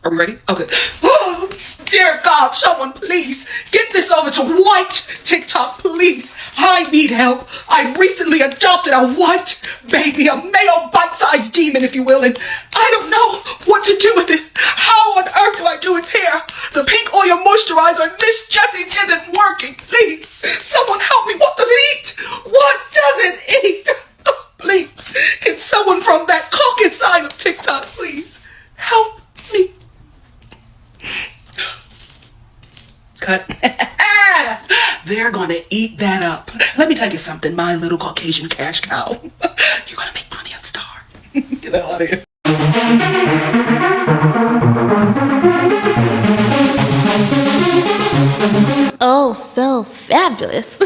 Are we ready? Okay. Oh, dear God, someone please get this over to white TikTok, please. I need help. I recently adopted a white baby, a male bite-sized demon, if you will, and I don't know what to do with it. How on earth do I do its hair? The pink oil moisturizer in Miss Jessie's isn't working. Please, someone help me. What does it eat? What does it eat? Please, can someone from that caucus side of TikTok, please, help me? Cut. They're gonna eat that up. Let me tell you something, my little Caucasian cash cow. You're gonna make money a star. Get the hell out of here. Oh, so fabulous.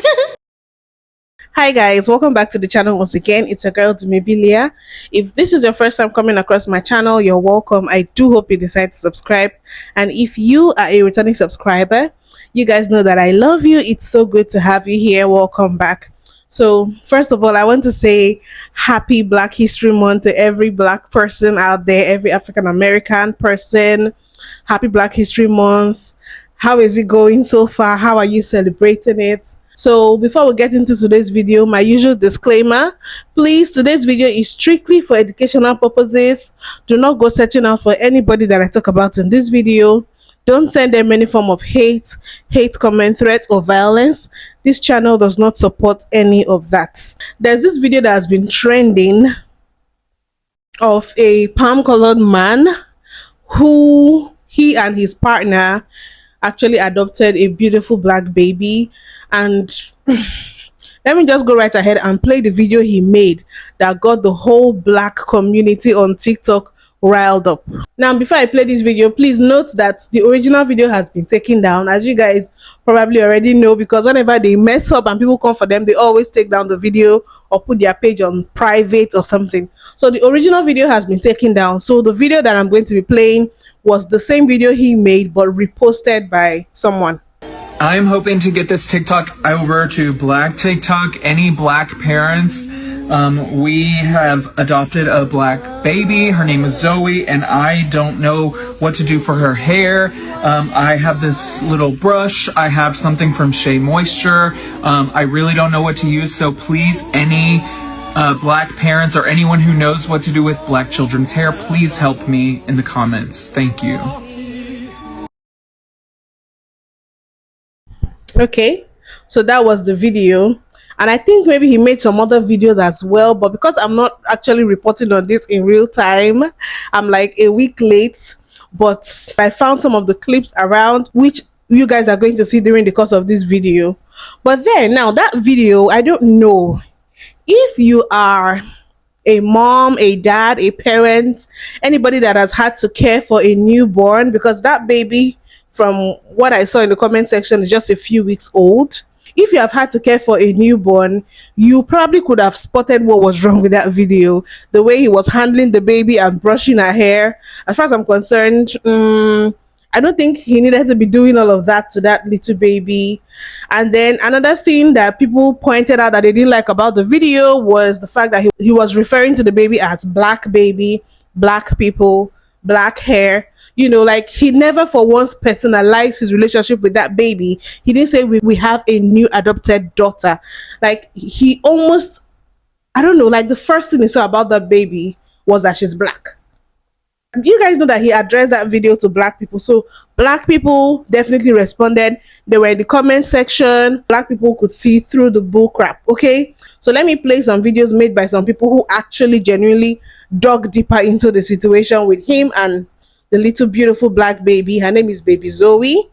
Hi guys, welcome back to the channel once again. It's your girl Dumebi. If this is your first time coming across my channel, you're welcome. I do hope you decide to subscribe, and if you are a returning subscriber, you guys know that I love you. It's so good to have you here. Welcome back. So first of all, I want to say happy Black History Month to every Black person out there, every African American person. Happy Black History Month. How is it going so far? How are you celebrating it? So before we get into today's video, my usual disclaimer, please, today's video is strictly for educational purposes. Do not go searching out for anybody that I talk about in this video. Don't send them any form of hate comment, threats, or violence. This channel does not support any of that. There's this video that has been trending of a palm-colored man who he and his partner actually adopted a beautiful Black baby. And let me just go right ahead and play the video he made that got the whole Black community on TikTok riled up. Now, before I play this video, please note that the original video has been taken down, as you guys probably already know, because whenever they mess up and people come for them, they always take down the video or put their page on private or something. So the original video has been taken down. So the video that I'm going to be playing was the same video he made but reposted by someone. I'm hoping to get this TikTok over to Black TikTok. Any Black parents, we have adopted a Black baby. Her name is Zoe, and I don't know what to do for her hair. I have this little brush. I have something from Shea Moisture. I really don't know what to use, so please, any Black parents or anyone who knows what to do with Black children's hair, please help me in the comments. Thank you. Okay, so that was the video, and I think maybe he made some other videos as well, but because I'm not actually reporting on this in real time, I'm like a week late, but I found some of the clips around which you guys are going to see during the course of this video. But then now that video, I don't know if you are a mom, a dad, a parent, anybody that has had to care for a newborn, because that baby, from what I saw in the comment section, is just a few weeks old. If you have had to care for a newborn, you probably could have spotted what was wrong with that video. The way he was handling the baby and brushing her hair. As far as I'm concerned, I don't think he needed to be doing all of that to that little baby. And then another thing that people pointed out that they didn't like about the video was the fact that he was referring to the baby as Black baby, Black people, Black hair. You know, like he never for once personalized his relationship with that baby. He didn't say we have a new adopted daughter. Like he almost, I don't know, like the first thing he saw about that baby was that she's Black. You guys know that he addressed that video to Black people. So Black people definitely responded. They were in the comment section. Black people could see through the bull crap. Okay, so let me play some videos made by some people who actually genuinely dug deeper into the situation with him and the little beautiful Black baby. Her name is baby Zoe.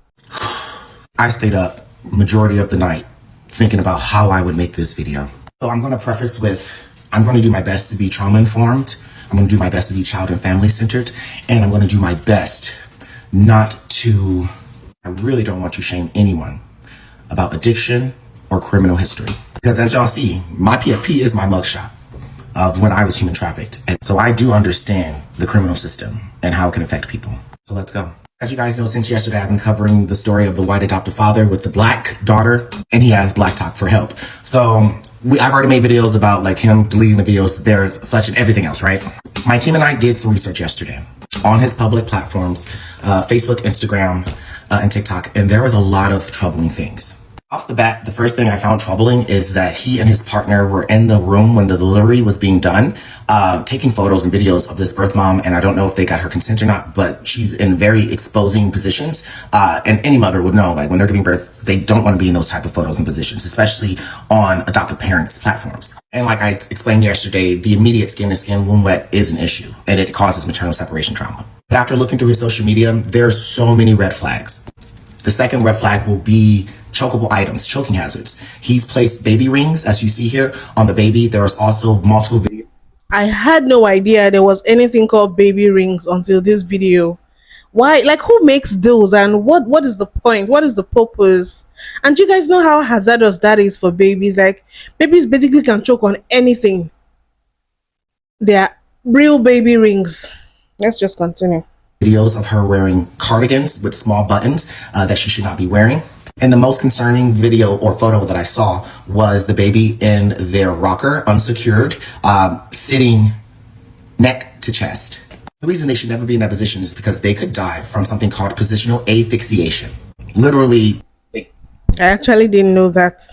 I stayed up majority of the night thinking about how I would make this video. So I'm going to preface with, I'm going to do my best to be trauma informed. I'm going to do my best to be child and family centered. And I'm going to do my best not to, I really don't want to shame anyone about addiction or criminal history. Because as y'all see, my PFP is my mugshot of when I was human trafficked. And so I do understand the criminal system and how it can affect people. So let's go. As you guys know, since yesterday, I've been covering the story of the white adoptive father with the Black daughter, and he has Black Talk for help. So I've already made videos about like him deleting the videos, there's such and everything else, right? My team and I did some research yesterday. on his public platforms, Facebook, Instagram, and TikTok, and there was a lot of troubling things. Off the bat, the first thing I found troubling is that he and his partner were in the room when the delivery was being done, taking photos and videos of this birth mom, and I don't know if they got her consent or not, but she's in very exposing positions, and any mother would know, like, when they're giving birth, they don't want to be in those type of photos and positions, especially on adoptive parents' platforms. And like I explained yesterday, the immediate skin-to-skin wound wet is an issue, and it causes maternal separation trauma. But after looking through his social media, there's so many red flags. The second red flag will be chokeable items, choking hazards. He's placed baby rings, as you see here, on the baby. There's also multiple videos. I had no idea there was anything called baby rings until this video. Why? Like, who makes those, and what is the point? What is the purpose? And you guys know how hazardous that is for babies. Like, babies basically can choke on anything. They are real baby rings. Let's just continue. Videos of her wearing cardigans with small buttons that she should not be wearing. And the most concerning video or photo that I saw was the baby in their rocker, unsecured, sitting neck to chest. The reason they should never be in that position is because they could die from something called positional asphyxiation. Literally, I actually didn't know that.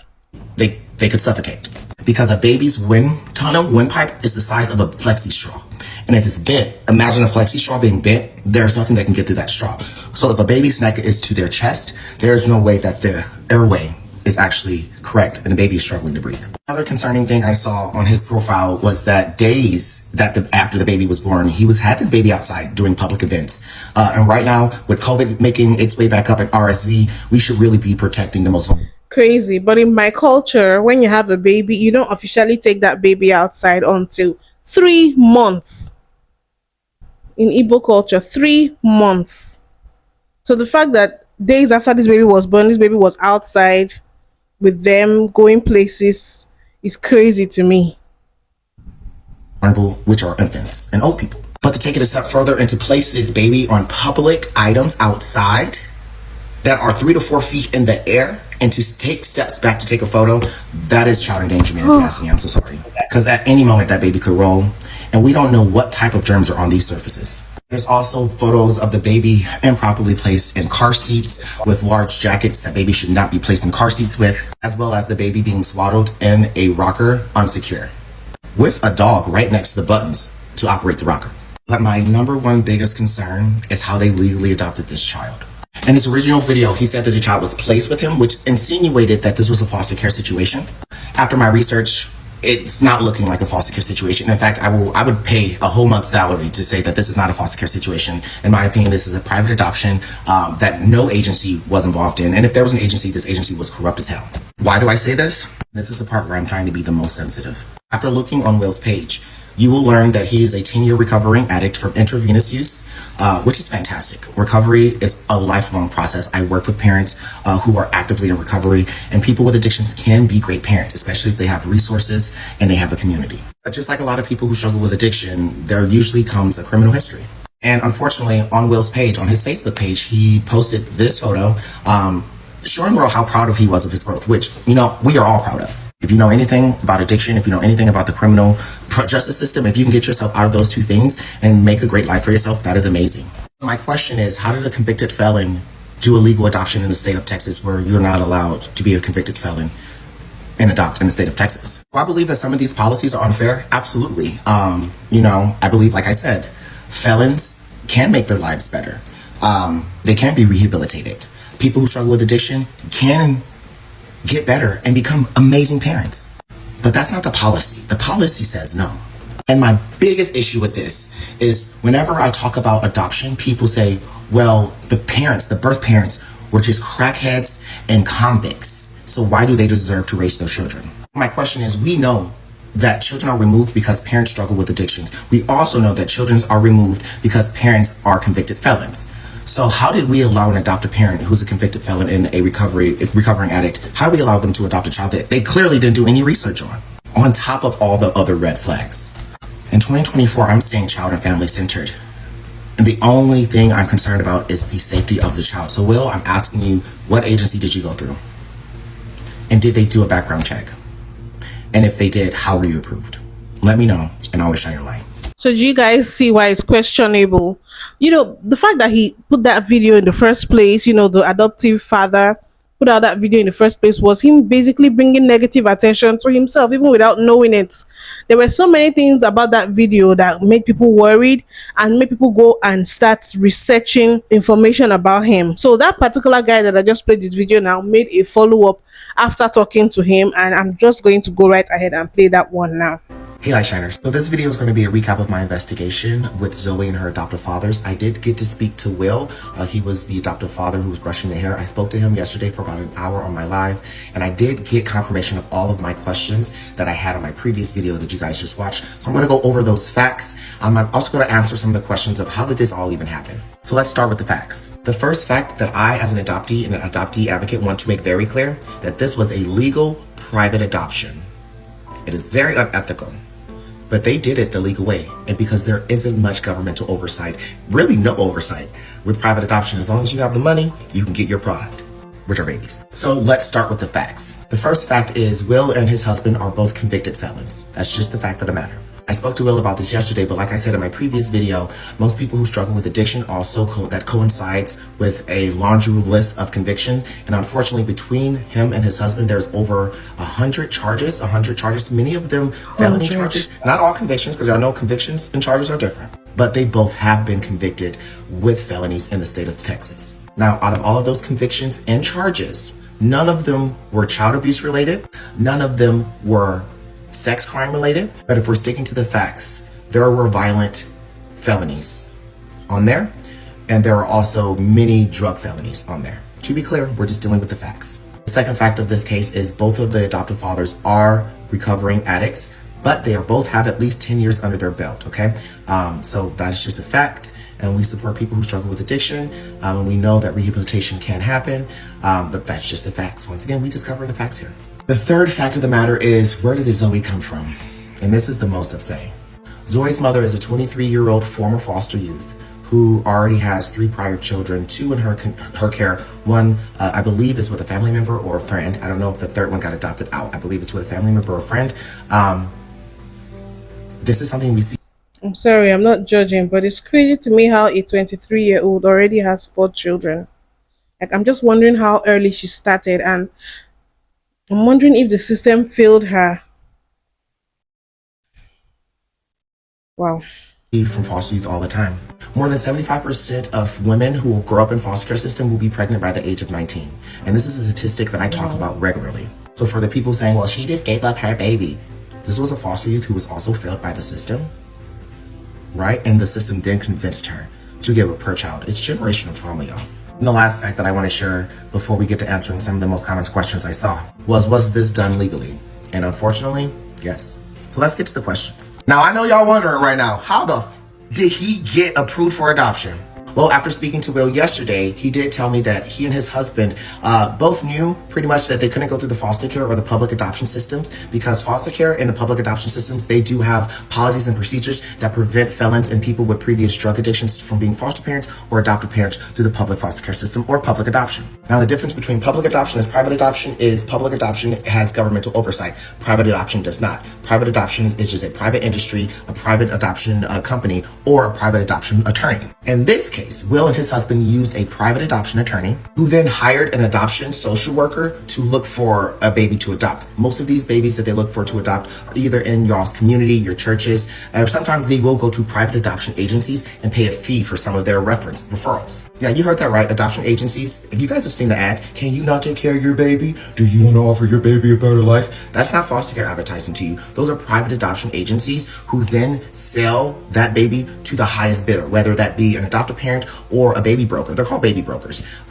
They could suffocate. Because a baby's windpipe is the size of a flexi straw. And if it's bent, imagine a flexi straw being bent, there's nothing that can get through that straw. So if a baby's neck is to their chest, there's no way that the airway is actually correct and the baby is struggling to breathe. Another concerning thing I saw on his profile was that days that after the baby was born, he had this baby outside doing public events. And right now, with COVID making its way back up at RSV, we should really be protecting the most vulnerable. Crazy. But in my culture, when you have a baby, you don't officially take that baby outside until 3 months. In Igbo culture, 3 months. So the fact that days after this baby was born, this baby was outside with them going places is crazy to me. Which are infants and old people. But to take it a step further and to place this baby on public items outside that are 3 to 4 feet in the air and to take steps back to take a photo, that is child endangerment, if you ask me. I'm so sorry. Because at any moment that baby could roll, and we don't know what type of germs are on these surfaces. There's also photos of the baby improperly placed in car seats with large jackets that baby should not be placed in car seats with, as well as the baby being swaddled in a rocker unsecure, with a dog right next to the buttons to operate the rocker. But my number one biggest concern is how they legally adopted this child. In his original video, he said that the child was placed with him, which insinuated that this was a foster care situation. After my research, it's not looking like a foster care situation. In fact, I would pay a whole month's salary to say that this is not a foster care situation. In my opinion, this is a private adoption that no agency was involved in. And if there was an agency, this agency was corrupt as hell. Why do I say this? This is the part where I'm trying to be the most sensitive. After looking on Will's page, you will learn that he is a 10-year recovering addict from intravenous use, which is fantastic. Recovery is a lifelong process. I work with parents who are actively in recovery, and people with addictions can be great parents, especially if they have resources and they have a community. But just like a lot of people who struggle with addiction, there usually comes a criminal history. And unfortunately, on Will's page, on his Facebook page, he posted this photo showing Will how proud he was of his growth, which, you know, we are all proud of. If you know anything about addiction, if you know anything about the criminal justice system, if you can get yourself out of those two things and make a great life for yourself, that is amazing. My question is, how did a convicted felon do a legal adoption in the state of Texas where you're not allowed to be a convicted felon and adopt in the state of Texas? Well, I believe that some of these policies are unfair. Absolutely. You know, I believe, like I said, felons can make their lives better. They can be rehabilitated. People who struggle with addiction can get better and become amazing parents. But that's not the policy. The policy says no. And my biggest issue with this is whenever I talk about adoption, people say, well, the parents, the birth parents, were just crackheads and convicts. So why do they deserve to raise those children? My question is, we know that children are removed because parents struggle with addictions. We also know that children are removed because parents are convicted felons. So how did we allow an adoptive parent who's a convicted felon and a recovering addict, how do we allow them to adopt a child that they clearly didn't do any research on top of all the other red flags? In 2024, I'm staying child and family centered. And the only thing I'm concerned about is the safety of the child. So Will, I'm asking you, what agency did you go through? And did they do a background check? And if they did, how were you approved? Let me know and I will shine your light. So do you guys see why it's questionable? You know, the fact that he put that video in the first place, you know, the adoptive father put out that video in the first place was him basically bringing negative attention to himself, even without knowing it. There were so many things about that video that made people worried and made people go and start researching information about him. So that particular guy that I just played this video now made a follow-up after talking to him, and I'm just going to go right ahead and play that one now. Hey Light Shiners, so this video is going to be a recap of my investigation with Zoe and her adoptive fathers. I did get to speak to Will. He was the adoptive father who was brushing the hair. I spoke to him yesterday for about an hour on my live, and I did get confirmation of all of my questions that I had on my previous video that you guys just watched. So I'm going to go over those facts. I'm also going to answer some of the questions of how did this all even happen. So let's start with the facts. The first fact that I, as an adoptee and an adoptee advocate, want to make very clear that this was a legal private adoption. It is very unethical. But they did it the legal way, and because there isn't much governmental oversight, really no oversight, with private adoption. As long as you have the money, you can get your product, which are babies. So let's start with the facts. The first fact is Will and his husband are both convicted felons. That's just the fact of the matter. I spoke to Will about this yesterday, but like I said in my previous video, most people who struggle with addiction also that coincides with a laundry list of convictions. And unfortunately, between him and his husband, there's over 100 charges, many of them felony charges. Not all convictions, because I know convictions and charges are different, but they both have been convicted with felonies in the state of Texas. Now, out of all of those convictions and charges, none of them were child abuse related. None of them were sex crime related. But if we're sticking to the facts, there were violent felonies on there, and there are also many drug felonies on there. To be clear, we're just dealing with the facts. The second fact of this case is both of the adoptive fathers are recovering addicts, but they both have at least 10 years under their belt, okay? So that's just a fact, and we support people who struggle with addiction, and we know that rehabilitation can happen, but that's just the facts. Once again, we just cover the facts here. The third fact of the matter is, where did Zoe come from? And this is the most upsetting. Zoe's mother is a 23-year-old former foster youth who already has 3 prior children, 2 in her care. One, I believe, is with a family member or a friend. I don't know if the third one got adopted out. I believe it's with a family member or a friend. This is something we see. I'm sorry, I'm not judging, but it's crazy to me how a 23-year-old already has 4 children. Like, I'm just wondering how early she started, and I'm wondering if the system failed her. Wow. From foster youth all the time. More than 75% of women who grow up in foster care system will be pregnant by the age of 19. And this is a statistic that I talk about regularly. So for the people saying, well, she just gave up her baby. This was a foster youth who was also failed by the system, right? And the system then convinced her to give up her child. It's generational trauma, y'all. And the last fact that I want to share before we get to answering some of the most common questions I saw was this done legally? And unfortunately, yes. So let's get to the questions. Now, I know y'all wondering right now, how the did he get approved for adoption? Well, after speaking to Will yesterday, he did tell me that he and his husband both knew pretty much that they couldn't go through the foster care or the public adoption systems, because foster care and the public adoption systems, they do have policies and procedures that prevent felons and people with previous drug addictions from being foster parents or adoptive parents through the public foster care system or public adoption. Now, the difference between public adoption and private adoption is public adoption has governmental oversight. Private adoption does not. Private adoption is just a private industry, a private adoption company, or a private adoption attorney. In this case, Will and his husband used a private adoption attorney who then hired an adoption social worker to look for a baby to adopt. Most of these babies that they look for to adopt are either in y'all's community, your churches, or sometimes they will go to private adoption agencies and pay a fee for some of their referrals. Yeah, you heard that right. Adoption agencies, if you guys have seen the ads, can you not take care of your baby? Do you want to offer your baby a better life? That's not foster care advertising to you. Those are private adoption agencies who then sell that baby to the highest bidder, whether that be an adoptive parent or a baby broker. They're called baby brokers.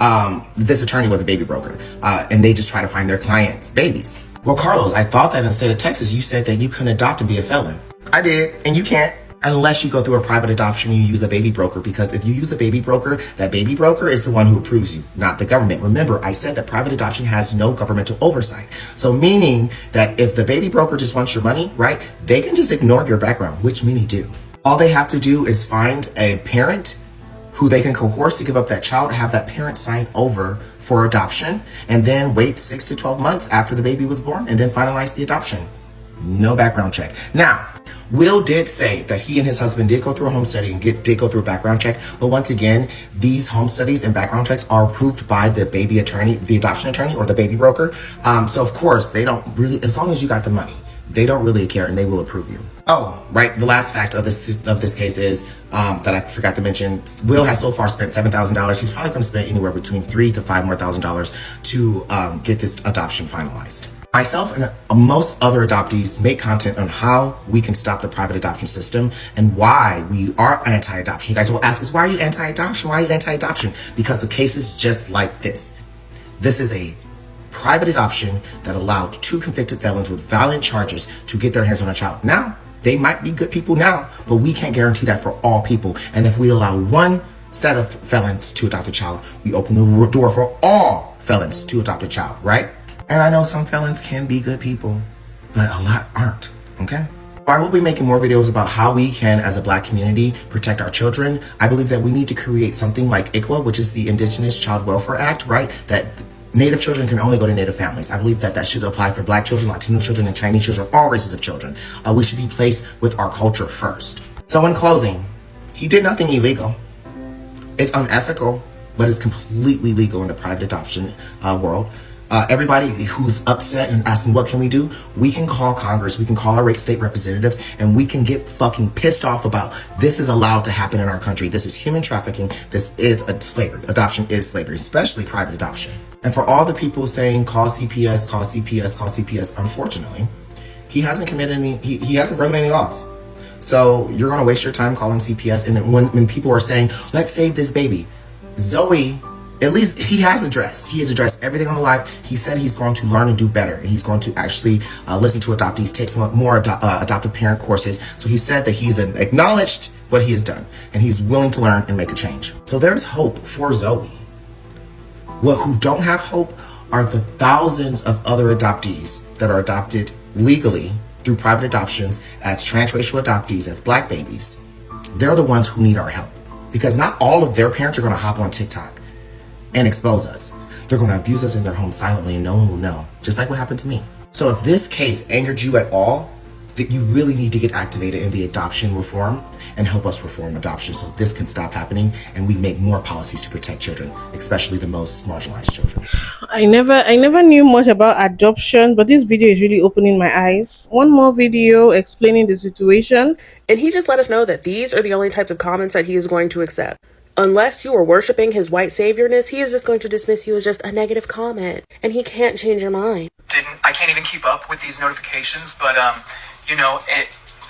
This attorney was a baby broker, and they just try to find their clients' babies. Well, Carlos, I thought that in the state of Texas, you said that you couldn't adopt and be a felon. I did, and you can't. Unless you go through a private adoption and you use a baby broker, because if you use a baby broker, that baby broker is the one who approves you, not the government. Remember, I said that private adoption has no governmental oversight. So meaning that if the baby broker just wants your money, right, they can just ignore your background, which many do. All they have to do is find a parent who they can coerce to give up that child, have that parent sign over for adoption, and then wait 6 to 12 months after the baby was born and then finalize the adoption. No background check. Now, Will did say that he and his husband did go through a home study and did go through a background check. But once again, these home studies and background checks are approved by the baby attorney, the adoption attorney, or the baby broker. So of course, they don't really, as long as you got the money, they don't really care and they will approve you. Oh, right. The last fact of this case is that I forgot to mention. Will has so far spent $7,000. He's probably going to spend anywhere between $3,000 to $5,000 more to get this adoption finalized. Myself and most other adoptees make content on how we can stop the private adoption system and why we are anti-adoption. You guys will ask us, why are you anti-adoption? Why are you anti-adoption? Because of cases just like this. This is a private adoption that allowed 2 convicted felons with violent charges to get their hands on a child. Now, they might be good people now, but we can't guarantee that for all people. And if we allow one set of felons to adopt a child, we open the door for all felons to adopt a child, right? And I know some felons can be good people, but a lot aren't, okay? I will be making more videos about how we can, as a Black community, protect our children. I believe that we need to create something like ICWA, which is the Indigenous Child Welfare Act, right? That Native children can only go to Native families. I believe that should apply for Black children, Latino children, and Chinese children, all races of children. We should be placed with our culture first. So in closing, he did nothing illegal. It's unethical, but it's completely legal in the private adoption world. Everybody who's upset and asking what can we do, we can call Congress, we can call our state representatives, and we can get fucking pissed off about this is allowed to happen in our country. This is human trafficking. This is slavery. Adoption is slavery, especially private adoption. And for all the people saying call CPS, call CPS, call CPS, unfortunately, he hasn't committed he hasn't broken any laws. So you're gonna waste your time calling CPS. And when people are saying, let's save this baby, Zoe, at least he has addressed everything on the life. He said he's going to learn and do better, and he's going to actually listen to adoptees, take some more adoptive parent courses. So he said that he's acknowledged what he has done, and he's willing to learn and make a change. So there's hope for Zoe. Who don't have hope are the thousands of other adoptees that are adopted legally through private adoptions as transracial adoptees, as Black babies. They're the ones who need our help, because not all of their parents are going to hop on TikTok and expose us. They're going to abuse us in their home silently and no one will know, just like what happened to me. So if this case angered you at all, that you really need to get activated in the adoption reform and help us reform adoption so this can stop happening and we make more policies to protect children, especially the most marginalized children. I never knew much about adoption, but this video is really opening my eyes. One more video explaining the situation. And he just let us know that these are the only types of comments that he is going to accept. Unless you are worshiping his white saviorness, he is just going to dismiss you as just a negative comment, and he can't change your mind. I can't even keep up with these notifications, but you know,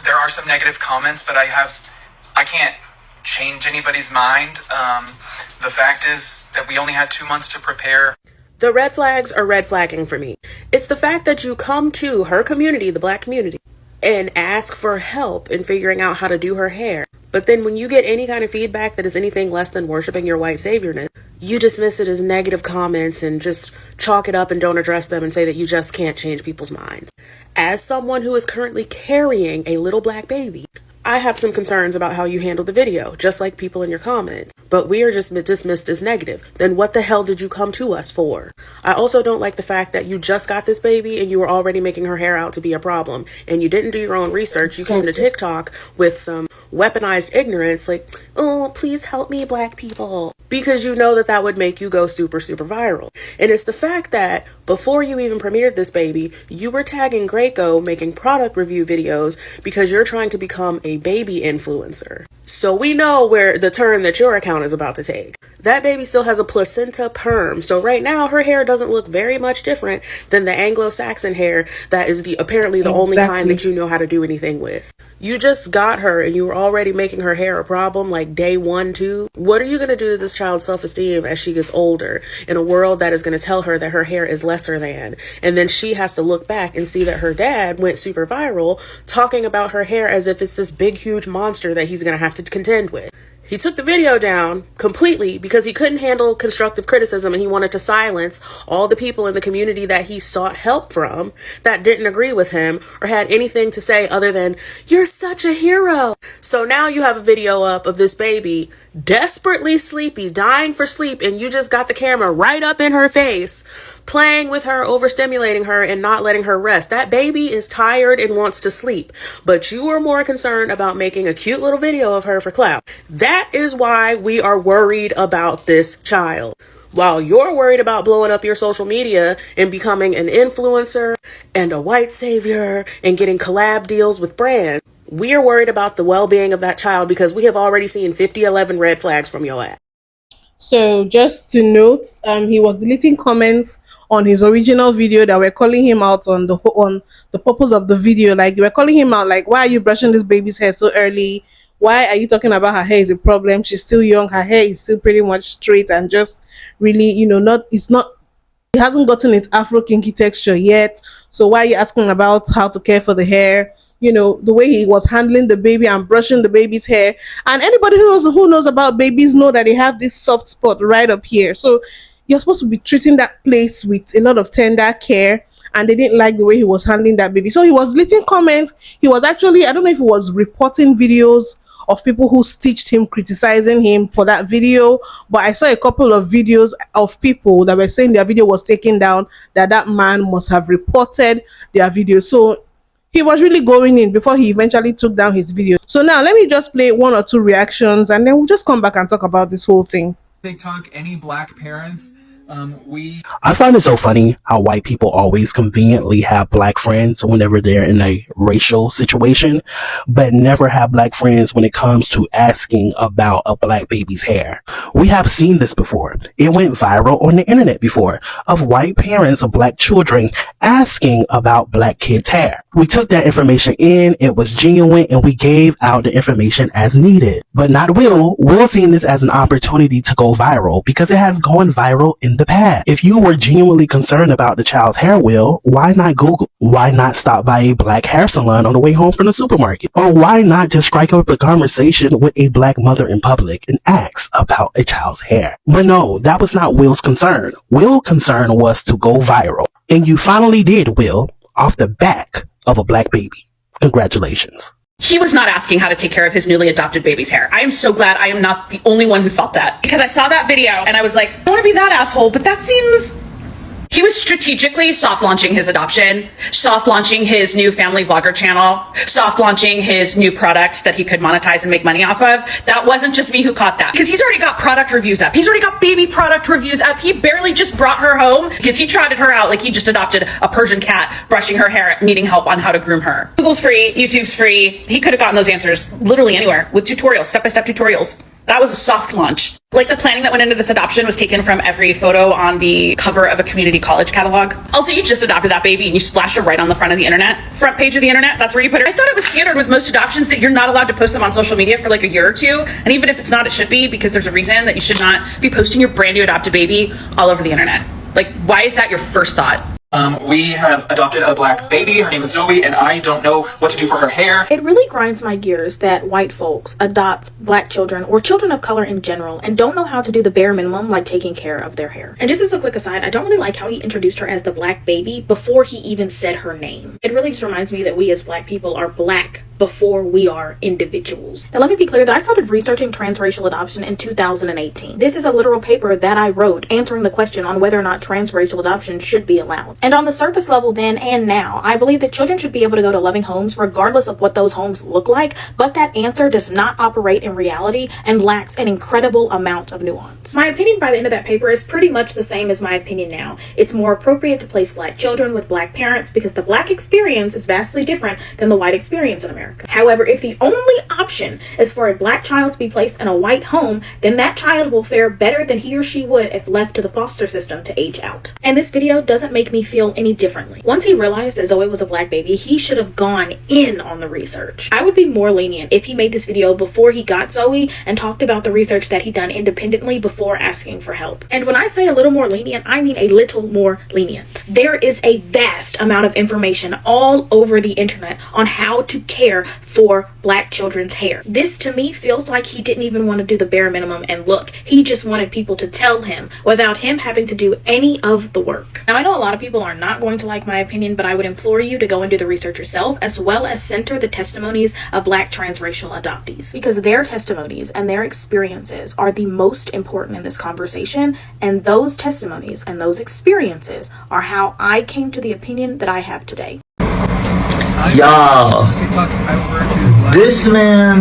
there are some negative comments, but I can't change anybody's mind. The fact is that we only had 2 months to prepare. The red flags are red flagging for me. It's the fact that you come to her community, the Black community, and ask for help in figuring out how to do her hair. But then when you get any kind of feedback that is anything less than worshiping your white saviorness, you dismiss it as negative comments and just chalk it up and don't address them and say that you just can't change people's minds. As someone who is currently carrying a little Black baby, I have some concerns about how you handled the video, just like people in your comments. But we are just dismissed as negative. Then what the hell did you come to us for? I also don't like the fact that you just got this baby and you were already making her hair out to be a problem. And you didn't do your own research. You came to TikTok with some weaponized ignorance like, oh, please help me, Black people. Because you know that that would make you go super, super viral. And it's the fact that before you even premiered this baby, you were tagging Graco making product review videos because you're trying to become a baby influencer. So we know where the turn that your account is about to take. That baby still has a placenta perm. So right now her hair doesn't look very much different than the Anglo-Saxon hair that is apparently the only kind that you know how to do anything with. You just got her and you were already making her hair a problem like day 1, 2. What are you going to do to this child's self-esteem as she gets older in a world that is going to tell her that her hair is lesser than? And then she has to look back and see that her dad went super viral talking about her hair as if it's this big, huge monster that he's going to have to contend with. He took the video down completely because he couldn't handle constructive criticism and he wanted to silence all the people in the community that he sought help from that didn't agree with him or had anything to say other than, "You're such a hero." So now you have a video up of this baby desperately sleepy, dying for sleep, and you just got the camera right up in her face, playing with her, overstimulating her, and not letting her rest. That baby is tired and wants to sleep, but you are more concerned about making a cute little video of her for clout. That is why we are worried about this child. While you're worried about blowing up your social media and becoming an influencer and a white savior and getting collab deals with brands, we are worried about the well-being of that child because we have already seen 50-11 red flags from your ass. So just to note, he was deleting comments on his original video that were calling him out on the purpose of the video. Like, they were calling him out, like, why are you brushing this baby's hair so early? Why are you talking about her hair is a problem? She's still young. Her hair is still pretty much straight and just really, it hasn't gotten its Afro kinky texture yet. So why are you asking about how to care for the hair? The way he was handling the baby and brushing the baby's hair. And anybody who knows about babies know that they have this soft spot right up here. So you're supposed to be treating that place with a lot of tender care. And they didn't like the way he was handling that baby. So he was deleting comments. He was actually, I don't know if he was reporting videos of people who stitched him, criticizing him for that video. But I saw a couple of videos of people that were saying their video was taken down, that man must have reported their video. So he was really going in before he eventually took down his video. So now let me just play 1 or 2 reactions and then we'll just come back and talk about this whole thing. TikTok, any black parents, I find it so funny how white people always conveniently have black friends whenever they're in a racial situation, but never have black friends when it comes to asking about a black baby's hair. We have seen this before. It went viral on the internet before, of white parents of black children asking about black kids' hair. We took that information in, it was genuine, and we gave out the information as needed. But not Will. Will seen this as an opportunity to go viral because it has gone viral in the past. If you were genuinely concerned about the child's hair, Will, why not Google? Why not stop by a black hair salon on the way home from the supermarket? Or why not just strike up a conversation with a black mother in public and ask about a child's hair? But no, that was not Will's concern. Will's concern was to go viral. And you finally did, Will, off the back of a black baby. Congratulations. He was not asking how to take care of his newly adopted baby's hair. I am so glad I am not the only one who thought that. Because I saw that video and I was like, I don't want to be that asshole, but that seems... He was strategically soft launching his adoption, soft launching his new family vlogger channel, soft launching his new product that he could monetize and make money off of. That wasn't just me who caught that, because he's already got product reviews up. He's already got baby product reviews up. He barely just brought her home because he trotted her out like he just adopted a Persian cat, brushing her hair, needing help on how to groom her. Google's free, YouTube's free. He could have gotten those answers literally anywhere with tutorials, step-by-step tutorials. That was a soft launch. Like, the planning that went into this adoption was taken from every photo on the cover of a community college catalog. Also, you just adopted that baby and you splash her right on the front of the internet. Front page of the internet, that's where you put her. I thought it was standard with most adoptions that you're not allowed to post them on social media for like a year or two. And even if it's not, it should be, because there's a reason that you should not be posting your brand new adopted baby all over the internet. Like, why is that your first thought? We have adopted a black baby. Her name is Zoe, and I don't know what to do for her hair. It really grinds my gears that white folks adopt black children or children of color in general and don't know how to do the bare minimum, like taking care of their hair. And just as a quick aside, I don't really like how he introduced her as the black baby before he even said her name. It really just reminds me that we as black people are black before we are individuals. Now let me be clear that I started researching transracial adoption in 2018. This is a literal paper that I wrote answering the question on whether or not transracial adoption should be allowed. And on the surface level then and now, I believe that children should be able to go to loving homes regardless of what those homes look like, but that answer does not operate in reality and lacks an incredible amount of nuance. My opinion by the end of that paper is pretty much the same as my opinion now. It's more appropriate to place black children with black parents because the black experience is vastly different than the white experience in America. However, if the only option is for a black child to be placed in a white home, then that child will fare better than he or she would if left to the foster system to age out. And this video doesn't make me feel any differently. Once he realized that Zoe was a black baby, he should have gone in on the research. I would be more lenient if he made this video before he got Zoe and talked about the research that he'd done independently before asking for help. And when I say a little more lenient, I mean a little more lenient. There is a vast amount of information all over the internet on how to care care for black children's hair. This to me feels like he didn't even want to do the bare minimum and look. He just wanted people to tell him without him having to do any of the work. Now I know a lot of people are not going to like my opinion, but I would implore you to go and do the research yourself, as well as center the testimonies of black transracial adoptees, because their testimonies and their experiences are the most important in this conversation, and those testimonies and those experiences are how I came to the opinion that I have today. Y'all, this man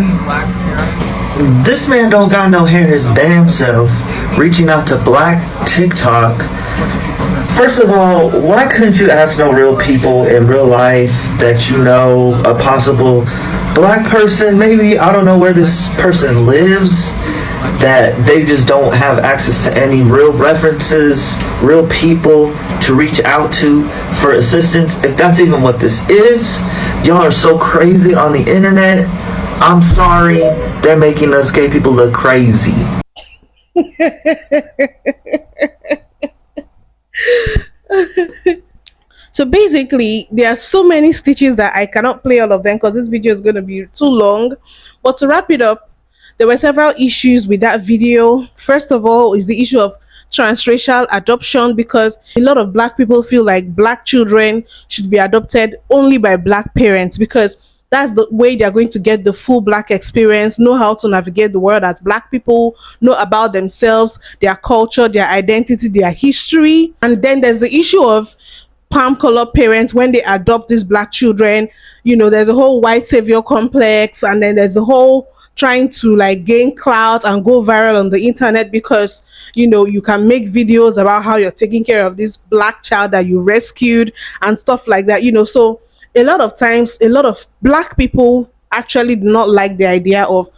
don't got no hair his damn self, reaching out to black TikTok. First of all, why couldn't you ask no real people in real life that you know, a possible black person, maybe, I don't know where this person lives, that they just don't have access to any real references, real people to reach out to for assistance, if that's even what this is. Y'all are so crazy on the internet. I'm sorry, they're making us gay people look crazy. So basically, there are so many stitches that I cannot play all of them because this video is going to be too long. But to wrap it up, there were several issues with that video. First of all is the issue of transracial adoption, because a lot of black people feel like black children should be adopted only by black parents, because that's the way they're going to get the full black experience, know how to navigate the world as black people, know about themselves, their culture, their identity, their history. And then there's the issue of palm color parents when they adopt these black children. You know, there's a whole white savior complex, and then there's a whole trying to like gain clout and go viral on the internet because, you know, you can make videos about how you're taking care of this black child that you rescued and stuff like that, you know. So a lot of times, a lot of black people actually do not like the idea of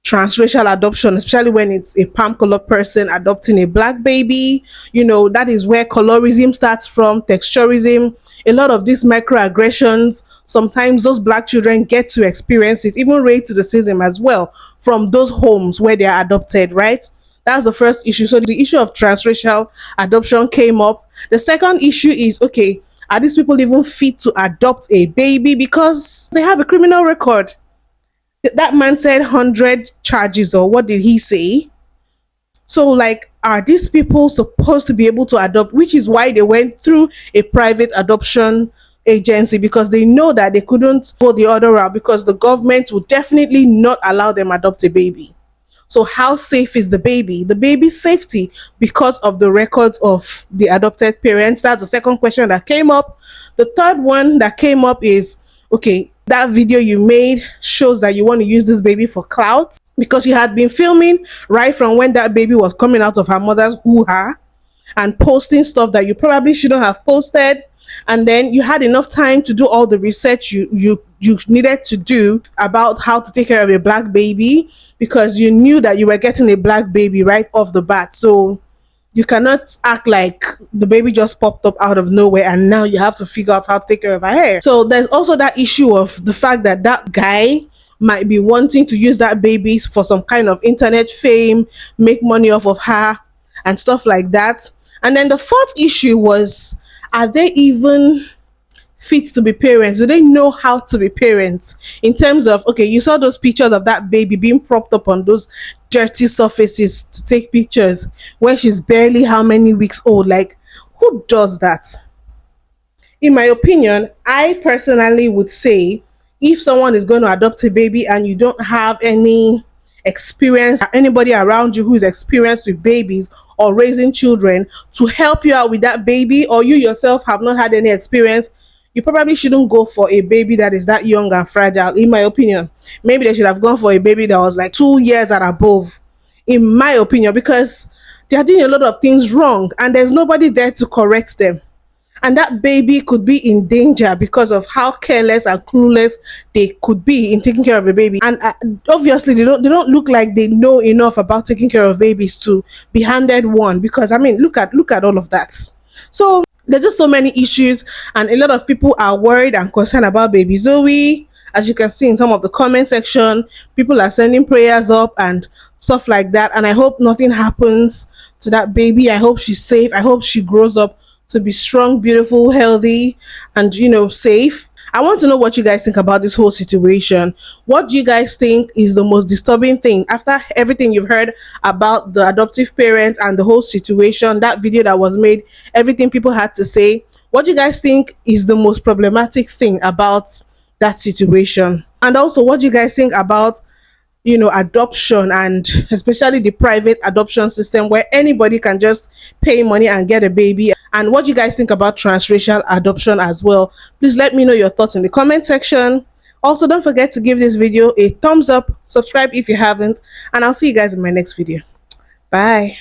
transracial adoption, especially when it's a palm color person adopting a black baby. You know, that is where colorism starts from, texturism, a lot of these microaggressions. Sometimes those black children get to experience it, even racism as well, from those homes where they are adopted, right? That's the first issue. So the issue of transracial adoption came up. The second issue is, okay, are these people even fit to adopt a baby because they have a criminal record? That man said 100 charges, or what did he say? So like, are these people supposed to be able to adopt, which is why they went through a private adoption agency, because they know that they couldn't go the other route because the government would definitely not allow them adopt a baby. So how safe is the baby? The baby's safety because of the records of the adopted parents. That's the second question that came up. The third one that came up is, okay, that video you made shows that you want to use this baby for clout, because you had been filming right from when that baby was coming out of her mother's hoo-ha and posting stuff that you probably shouldn't have posted. And then you had enough time to do all the research you needed to do about how to take care of a black baby, because you knew that you were getting a black baby right off the bat. So you cannot act like the baby just popped up out of nowhere and now you have to figure out how to take care of her hair. So there's also that issue of the fact that that guy might be wanting to use that baby for some kind of internet fame, make money off of her and stuff like that. And then the fourth issue was, are they even fit to be parents? Do they know how to be parents? In terms of, okay, you saw those pictures of that baby being propped up on those dirty surfaces to take pictures when she's barely how many weeks old? Like, who does that? In my opinion, I personally would say, if someone is going to adopt a baby and you don't have any experience, anybody around you who is experienced with babies or raising children to help you out with that baby, or you yourself have not had any experience, you probably shouldn't go for a baby that is that young and fragile, in my opinion. Maybe they should have gone for a baby that was like 2 years and above, in my opinion, because they are doing a lot of things wrong and there's nobody there to correct them. And that baby could be in danger because of how careless and clueless they could be in taking care of a baby. And obviously they don't look like they know enough about taking care of babies to be handed one, because I mean, look at all of that. So there's just so many issues, and a lot of people are worried and concerned about baby Zoe. As you can see in some of the comment section, people are sending prayers up and stuff like that, and I hope nothing happens to that baby. I hope she's safe. I hope she grows up to be strong, beautiful, healthy, and, you know, safe. I want to know what you guys think about this whole situation. What do you guys think is the most disturbing thing after everything you've heard about the adoptive parents and the whole situation, that video that was made, everything people had to say? What do you guys think is the most problematic thing about that situation? And also, what do you guys think about, you know, adoption, and especially the private adoption system where anybody can just pay money and get a baby? And what do you guys think about transracial adoption as well? Please let me know your thoughts in the comment section. Also, don't forget to give this video a thumbs up, subscribe if you haven't, and I'll see you guys in my next video. Bye.